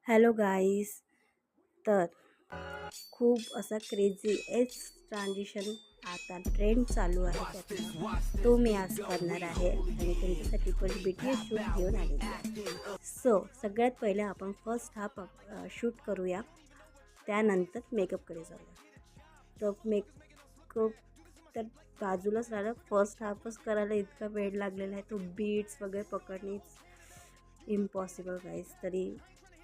Hello गाईस. तर खूप असा क्रेझी एज ट्रान्झिशन आता ट्रेंड चालू आहे त्यातला तो मी आज करणार आहे आणि तुमच्यासाठी पण BTS शूट घेऊन आलेली आहे. सगळ्यात पहिले आपण फर्स्ट हाफ शूट करूया, त्यानंतर मेकअपकडे जाऊया. तर मेकअप तर बाजूलाच राहिलं, फर्स्ट हाफच करायला इतका वेळ लागलेला आहे. तो बीट्स वगैरे पकडणेच इम्पॉसिबल गाईस. तरी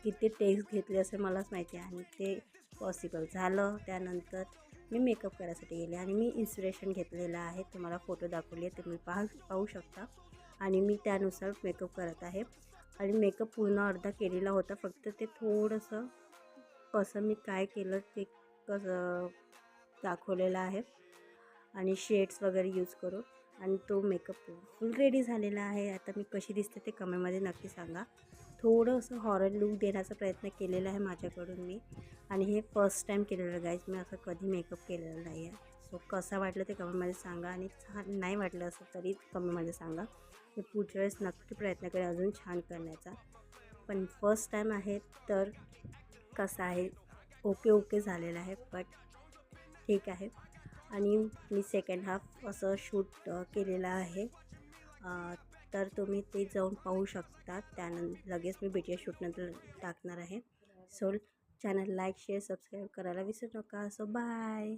किती टेक्स घेतले असेल मलाच माहिती आहे आणि ते पॉसिबल झालं. त्यानंतर मी मेकअप करायसाठी गेले आणि मी इन्स्पिरेशन घेतलेलं आहे. तुम्हाला फोटो दाखवले ते मी पाहू शकता आणि मी त्यानुसार मेकअप करत आहे. आणि मेकअप पूर्ण अर्धा केलेला होता, फक्त ते थोडंसं कसं मी काय केलं ते कसं दाखवलेलं आहे आणि शेड्स वगैरे यूज करून. आणि तो मेकअप फुल रेडी झालेला आहे. आता मी कशी दिसते ते कमेंटमध्ये नक्की सांगा. थोडं असं हॉरर लूक देण्याचा प्रयत्न केलेला आहे माझ्याकडून मी, आणि हे फर्स्ट टाईम केलेलं गाईज. मी असं कधी मेकअप केलेलं नाही आहे. सो कसं वाटलं ते कमेंटमध्ये सांगा आणि छान नाही वाटलं असं तरी कमेंटमध्ये सांगा. मी पुढच्या वेळेस नक्की प्रयत्न करेन अजून छान करण्याचा. पण फर्स्ट टाईम आहे तर कसं आहे, ओके झालेलं आहे, बट ठीक आहे. आणि मी सेकंड हाफ असं शूट केलेलं आहे. तर तुम्ही ते जाऊन पाहू शकता. त्यानंतर लगेच मी BTS शूटनंतर टाकणार आहे. So channel like share subscribe करायला विसरू नका. So bye.